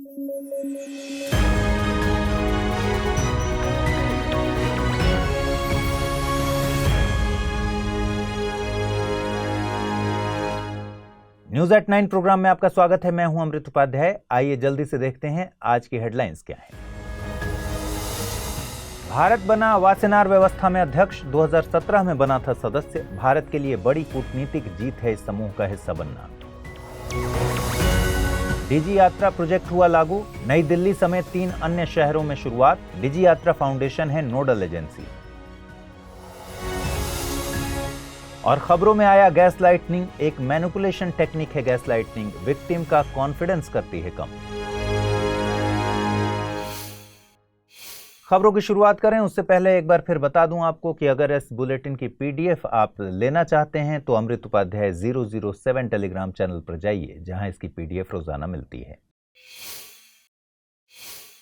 News at 9 programme में आपका स्वागत है। मैं हूं अमृत उपाध्याय। आइए जल्दी से देखते हैं आज की हेडलाइंस क्या हैं। भारत बना वासेनार व्यवस्था में अध्यक्ष, 2017 में बना था सदस्य। भारत के लिए बड़ी कूटनीतिक जीत है इस समूह का हिस्सा बनना। डिजी यात्रा प्रोजेक्ट हुआ लागू, नई दिल्ली समेत 3 अन्य शहरों में शुरुआत। डिजी यात्रा फाउंडेशन है नोडल एजेंसी। और खबरों में आया गैस लाइटनिंग, एक मैनिपुलेशन टेक्निक है गैस लाइटनिंग, विक्टिम का कॉन्फिडेंस करती है कम। खबरों की शुरुआत करें उससे पहले एक बार फिर बता दूं आपको कि अगर इस बुलेटिन की पीडीएफ आप लेना चाहते हैं तो अमृत उपाध्याय 007 टेलीग्राम चैनल पर जाइए, जहां इसकी पीडीएफ रोजाना मिलती है।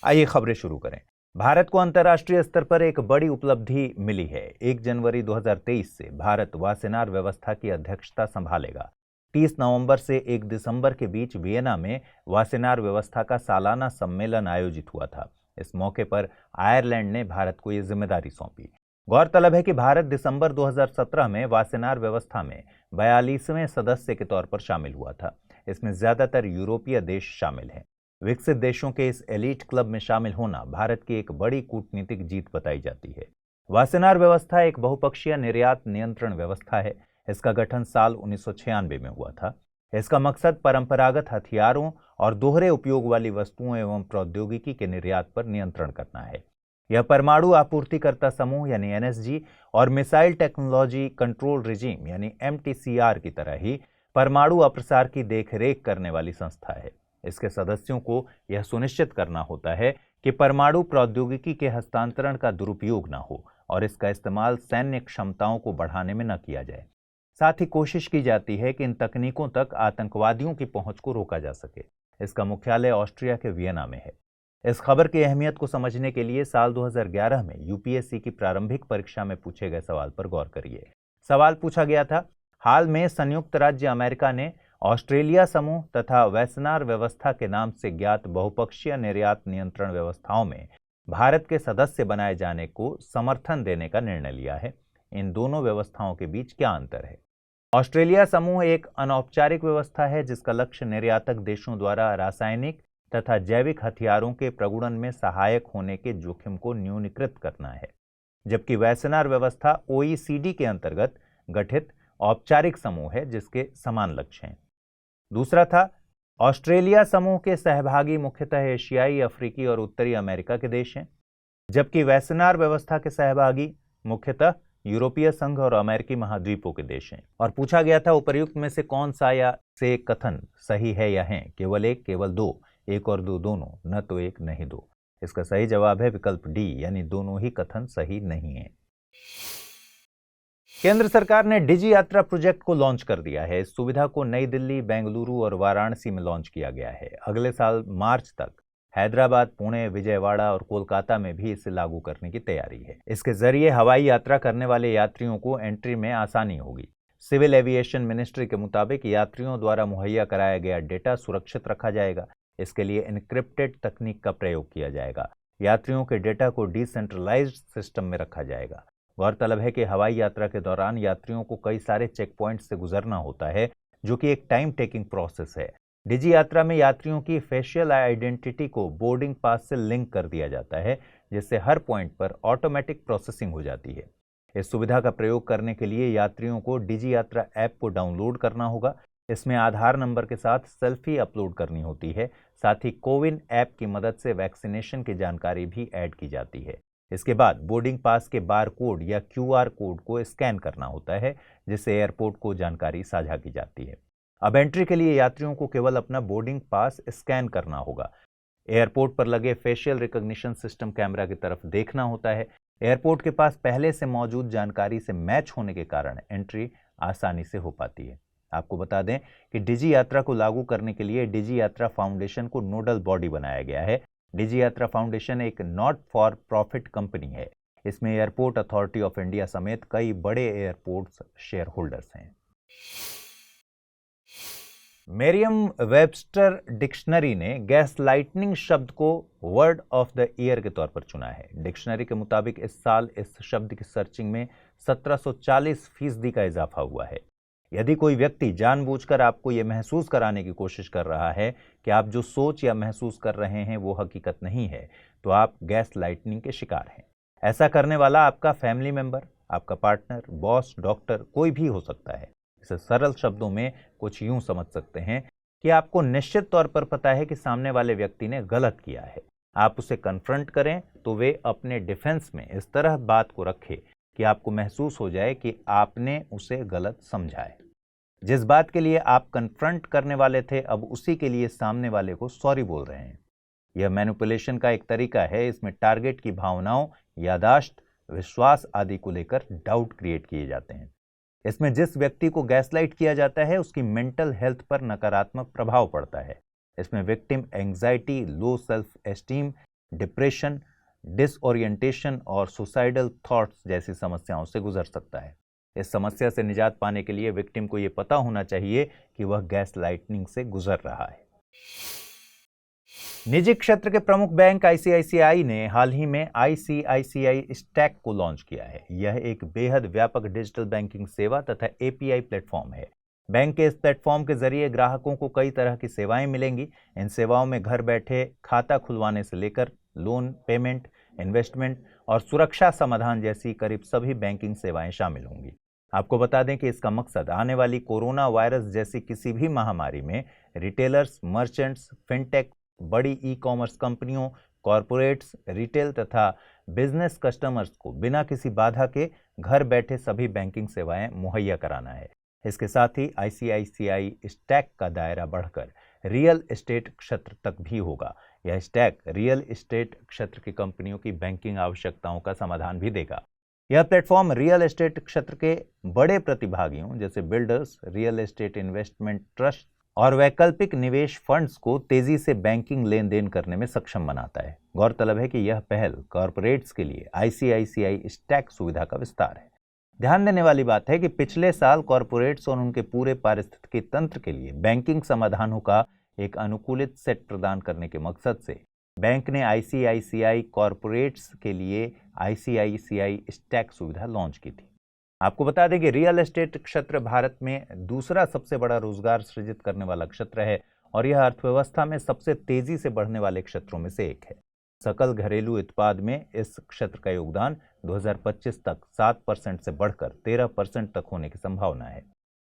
आइए खबरें शुरू करें। भारत को अंतर्राष्ट्रीय स्तर पर एक बड़ी उपलब्धि मिली है। 1 जनवरी 2023 से भारत वासेनार व्यवस्था की अध्यक्षता संभालेगा। 30 नवंबर से 1 दिसंबर के बीच वियना में वासेनार व्यवस्था का सालाना सम्मेलन आयोजित हुआ था। इस मौके पर आयरलैंड ने भारत को यह जिम्मेदारी सौंपी। गौरतलब है कि भारत दिसंबर 2017 में वासेनार व्यवस्था में 42वें सदस्य के तौर पर शामिल हुआ था। इसमें ज्यादातर यूरोपीय देश शामिल हैं। विकसित देशों के इस एलीट क्लब में शामिल होना भारत की एक बड़ी कूटनीतिक जीत बताई जाती है। वासेनार व्यवस्था एक बहुपक्षीय निर्यात नियंत्रण व्यवस्था है। इसका गठन साल 1996 में हुआ था। इसका मकसद परंपरागत हथियारों और दोहरे उपयोग वाली वस्तुओं एवं प्रौद्योगिकी के निर्यात पर नियंत्रण करना है। यह परमाणु आपूर्तिकर्ता समूह यानी एनएसजी और मिसाइल टेक्नोलॉजी कंट्रोल रिजीम यानी एमटीसीआर की तरह ही परमाणु अप्रसार की देखरेख करने वाली संस्था है। इसके सदस्यों को यह सुनिश्चित करना होता है कि परमाणु प्रौद्योगिकी के हस्तांतरण का दुरुपयोग न हो और इसका इस्तेमाल सैन्य क्षमताओं को बढ़ाने में न किया जाए। साथ ही कोशिश की जाती है कि इन तकनीकों तक आतंकवादियों की पहुंच को रोका जा सके। इसका मुख्यालय ऑस्ट्रिया के वियना में है। इस खबर की अहमियत को समझने के लिए साल 2011 में यूपीएससी की प्रारंभिक परीक्षा में पूछे गए सवाल पर गौर करिए। सवाल पूछा गया था, हाल में संयुक्त राज्य अमेरिका ने ऑस्ट्रेलिया समूह तथा वासेनार व्यवस्था के नाम से ज्ञात बहुपक्षीय निर्यात नियंत्रण व्यवस्थाओं में भारत के सदस्य बनाए जाने को समर्थन देने का निर्णय लिया है। इन दोनों व्यवस्थाओं के बीच क्या अंतर है? ऑस्ट्रेलिया समूह एक अनौपचारिक व्यवस्था है जिसका लक्ष्य निर्यातक देशों द्वारा रासायनिक तथा जैविक हथियारों के प्रगुणन में सहायक होने के जोखिम को न्यूनीकृत करना है, जबकि वासेनार व्यवस्था ओईसीडी के अंतर्गत गठित औपचारिक समूह है जिसके समान लक्ष्य हैं। दूसरा था, ऑस्ट्रेलिया समूह के सहभागी मुख्यतः एशियाई, अफ्रीकी और उत्तरी अमेरिका के देश हैं, जबकि वासेनार व्यवस्था के सहभागी मुख्यतः यूरोपीय संघ और अमेरिकी महाद्वीपों के देश हैं। और पूछा गया था, उपर्युक्त में से कौन सा या से कथन सही है या है? केवल एक, केवल दो, एक और दो दोनों, न तो एक नहीं दो। इसका सही जवाब है विकल्प डी, यानी दोनों ही कथन सही नहीं है। केंद्र सरकार ने डिजी यात्रा प्रोजेक्ट को लॉन्च कर दिया है। इस सुविधा को नई दिल्ली, बेंगलुरु और वाराणसी में लॉन्च किया गया है। अगले साल मार्च तक हैदराबाद, पुणे, विजयवाड़ा और कोलकाता में भी इसे लागू करने की तैयारी है। इसके जरिए हवाई यात्रा करने वाले यात्रियों को एंट्री में आसानी होगी। सिविल एविएशन मिनिस्ट्री के मुताबिक यात्रियों द्वारा मुहैया कराया गया डेटा सुरक्षित रखा जाएगा। इसके लिए एन्क्रिप्टेड तकनीक का प्रयोग किया जाएगा। यात्रियों के डेटा को डिसेंट्रलाइज्ड सिस्टम में रखा जाएगा। गौरतलब है कि हवाई यात्रा के दौरान यात्रियों को कई सारे चेक पॉइंट से गुजरना होता है, जो कि एक टाइम टेकिंग प्रोसेस है। डिजी यात्रा में यात्रियों की फेशियल आइडेंटिटी को बोर्डिंग पास से लिंक कर दिया जाता है, जिससे हर पॉइंट पर ऑटोमेटिक प्रोसेसिंग हो जाती है। इस सुविधा का प्रयोग करने के लिए यात्रियों को डिजी यात्रा ऐप को डाउनलोड करना होगा। इसमें आधार नंबर के साथ सेल्फी अपलोड करनी होती है। साथ ही कोविन ऐप की मदद से वैक्सीनेशन की जानकारी भी ऐड की जाती है। इसके बाद बोर्डिंग पास के बार कोड या क्यूआर कोड को स्कैन करना होता है, जिससे एयरपोर्ट को जानकारी साझा की जाती है। अब एंट्री के लिए यात्रियों को केवल अपना बोर्डिंग पास स्कैन करना होगा। एयरपोर्ट पर लगे फेशियल रिकॉग्निशन सिस्टम कैमरा की तरफ देखना होता है। एयरपोर्ट के पास पहले से मौजूद जानकारी से मैच होने के कारण एंट्री आसानी से हो पाती है। आपको बता दें कि डिजी यात्रा को लागू करने के लिए डिजी यात्रा फाउंडेशन को नोडल बॉडी बनाया गया है। डिजी यात्रा फाउंडेशन एक नॉट फॉर प्रॉफिट कंपनी है। इसमें एयरपोर्ट अथॉरिटी ऑफ इंडिया समेत कई बड़े एयरपोर्ट्स शेयर होल्डर्स हैं। मेरियम वेबस्टर डिक्शनरी ने गैस लाइटनिंग शब्द को वर्ड ऑफ द ईयर के तौर पर चुना है। डिक्शनरी के मुताबिक इस साल इस शब्द की सर्चिंग में 1740% का इजाफा हुआ है। यदि कोई व्यक्ति जानबूझकर आपको यह महसूस कराने की कोशिश कर रहा है कि आप जो सोच या महसूस कर रहे हैं वो हकीकत नहीं है, तो आप गैस लाइटनिंग के शिकार हैं। ऐसा करने वाला आपका फैमिली मेंबर, आपका पार्टनर, बॉस, डॉक्टर, कोई भी हो सकता है। इसे सरल शब्दों में कुछ यूं समझ सकते हैं कि आपको निश्चित तौर पर पता है कि सामने वाले व्यक्ति ने गलत किया है। आप उसे कन्फ्रंट करें तो वे अपने डिफेंस में इस तरह बात को रखे कि आपको महसूस हो जाए कि आपने उसे गलत समझा है। जिस बात के लिए आप कन्फ्रंट करने वाले थे, अब उसी के लिए सामने वाले को सॉरी बोल रहे हैं। यह मैनिपुलेशन का एक तरीका है। इसमें टारगेट की भावनाओं, यादाश्त, विश्वास आदि को लेकर डाउट क्रिएट किए जाते हैं। इसमें जिस व्यक्ति को गैसलाइट किया जाता है उसकी मेंटल हेल्थ पर नकारात्मक प्रभाव पड़ता है। इसमें victim anxiety, low self esteem, depression, disorientation और सुसाइडल थॉट्स जैसी समस्याओं से गुजर सकता है। इस समस्या से निजात पाने के लिए विक्टिम को यह पता होना चाहिए कि वह गैस लाइटनिंग से गुजर रहा है। निजी क्षेत्र के प्रमुख बैंक आईसीआईसीआई ने हाल ही में आईसीआईसीआई स्टैक को लॉन्च किया है। यह एक बेहद व्यापक डिजिटल बैंकिंग सेवा तथा एपीआई प्लेटफॉर्म है। बैंक के इस प्लेटफॉर्म के जरिए ग्राहकों को कई तरह की सेवाएं मिलेंगी। इन सेवाओं में घर बैठे खाता खुलवाने से लेकर लोन, पेमेंट, इन्वेस्टमेंट और सुरक्षा समाधान जैसी करीब सभी बैंकिंग सेवाएं शामिल होंगी। आपको बता दें कि इसका मकसद आने वाली कोरोना वायरस जैसी किसी भी महामारी में रिटेलर्स, मर्चेंट्स, फिनटेक, बड़ी ई कॉमर्स कंपनियों, कॉरपोरेट्स, रिटेल तथा बिजनेस कस्टमर्स को बिना किसी बाधा के घर बैठे सभी बैंकिंग सेवाएं मुहैया कराना है। इसके साथ ही आईसीआईसीआई स्टैक का दायरा बढ़कर रियल एस्टेट क्षेत्र तक भी होगा। यह स्टैक रियल एस्टेट क्षेत्र की कंपनियों की बैंकिंग आवश्यकताओं का समाधान भी देगा। यह प्लेटफॉर्म रियल एस्टेट क्षेत्र के बड़े प्रतिभागियों जैसे builders, real estate investment trust और वैकल्पिक निवेश फंड्स को तेजी से बैंकिंग लेन देन करने में सक्षम बनाता है। गौरतलब है कि यह पहल कॉरपोरेट्स के लिए आईसीआईसीआई स्टैक सुविधा का विस्तार है। ध्यान देने वाली बात है कि पिछले साल कॉरपोरेट्स और उनके पूरे पारिस्थितिकी तंत्र के लिए बैंकिंग समाधानों का एक अनुकूलित सेट प्रदान करने के मकसद से बैंक ने आईसीआईसीआई कॉरपोरेट्स के लिए आईसीआईसीआई स्टैक सुविधा लॉन्च की थी। आपको बता दें कि रियल एस्टेट क्षेत्र भारत में दूसरा सबसे बड़ा रोजगार सृजित करने वाला क्षेत्र है और यह अर्थव्यवस्था में सबसे तेजी से बढ़ने वाले क्षेत्रों में से एक है। सकल घरेलू उत्पाद में इस क्षेत्र का योगदान 2025 तक 7% से बढ़कर 13% तक होने की संभावना है।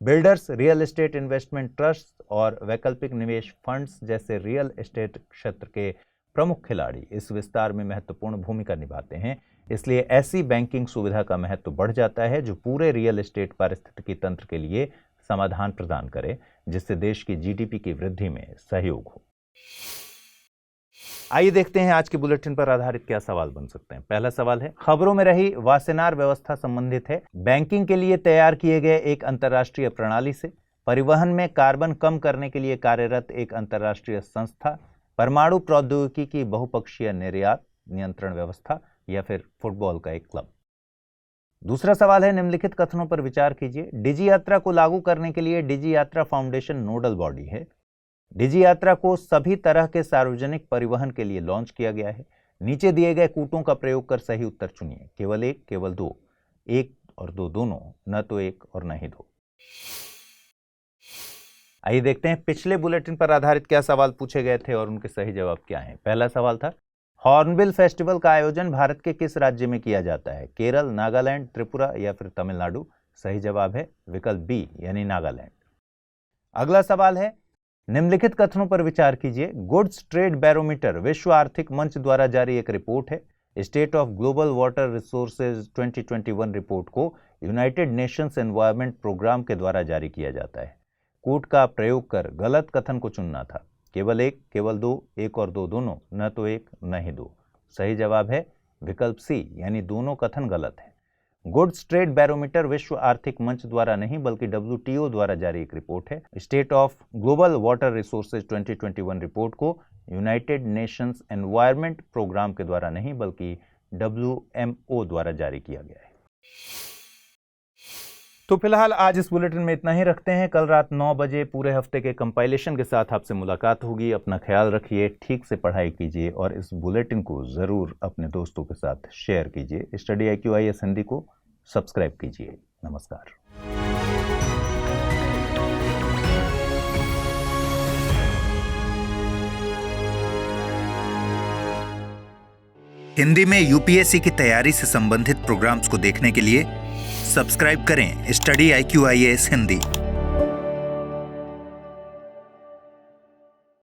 Builders, real estate investment trust और वैकल्पिक निवेश फंड्स जैसे रियल एस्टेट क्षेत्र के प्रमुख खिलाड़ी इस विस्तार में महत्वपूर्ण भूमिका निभाते हैं। इसलिए ऐसी बैंकिंग सुविधा का महत्व बढ़ जाता है जो पूरे रियल एस्टेट पारिस्थितिकी तंत्र के लिए समाधान प्रदान करे, जिससे देश की जीडीपी की वृद्धि में सहयोग हो। आइए देखते हैं आज के बुलेटिन पर आधारित क्या सवाल बन सकते हैं। पहला सवाल है, खबरों में रही वासेनार व्यवस्था संबंधित है। बैंकिंग के लिए तैयार किए गए एक अंतर्राष्ट्रीय प्रणाली से, परिवहन में कार्बन कम करने के लिए कार्यरत एक अंतर्राष्ट्रीय संस्था, परमाणु प्रौद्योगिकी की बहुपक्षीय निर्यात नियंत्रण व्यवस्था या फिर फुटबॉल का एक क्लब। दूसरा सवाल है, निम्नलिखित कथनों पर विचार कीजिए। डिजी यात्रा को लागू करने के लिए डिजी यात्रा फाउंडेशन नोडल बॉडी है। डिजी यात्रा को सभी तरह के सार्वजनिक परिवहन के लिए लॉन्च किया गया है। नीचे दिए गए कूटों का प्रयोग कर सही उत्तर चुनिए। केवल एक, केवल दो, एक और दो दोनों, न तो एक और न ही दो। आइए देखते हैं पिछले बुलेटिन पर आधारित क्या सवाल पूछे गए थे और उनके सही जवाब क्या हैं। पहला सवाल था, हॉर्नबिल फेस्टिवल का आयोजन भारत के किस राज्य में किया जाता है? केरल, नागालैंड, त्रिपुरा या फिर तमिलनाडु? सही जवाब है विकल्प बी यानी नागालैंड। अगला सवाल है, निम्नलिखित कथनों पर विचार कीजिए। गुड्स ट्रेड बैरोमीटर विश्व आर्थिक मंच द्वारा जारी एक रिपोर्ट है। State of global water resources 2021 report को यूनाइटेड नेशंस एनवायरमेंट प्रोग्राम के द्वारा जारी किया जाता है। कूट का प्रयोग कर गलत कथन को चुनना था। केवल एक, केवल दो, एक और दो दोनों, न तो एक न ही दो। सही जवाब है विकल्प सी यानी दोनों कथन गलत है। गुड्स ट्रेड बैरोमीटर विश्व आर्थिक मंच द्वारा नहीं बल्कि WTO द्वारा जारी एक रिपोर्ट है। State of global water resources 2021 report को यूनाइटेड नेशंस एनवायरमेंट प्रोग्राम के द्वारा नहीं बल्कि WMO द्वारा जारी किया गया है। तो फिलहाल आज इस बुलेटिन में इतना ही रखते हैं। कल रात 9 बजे पूरे हफ्ते के कंपाइलेशन के साथ आपसे मुलाकात होगी। अपना ख्याल रखिए, ठीक से पढ़ाई कीजिए और इस बुलेटिन को ज़रूर अपने दोस्तों के साथ शेयर कीजिए। स्टडी IQ IAS हिंदी को सब्सक्राइब कीजिए। नमस्कार। हिंदी में UPSC की तैयारी से संबंधित प्रोग्राम्स को देखने के लिए सब्सक्राइब करें स्टडी IQ IAS हिंदी।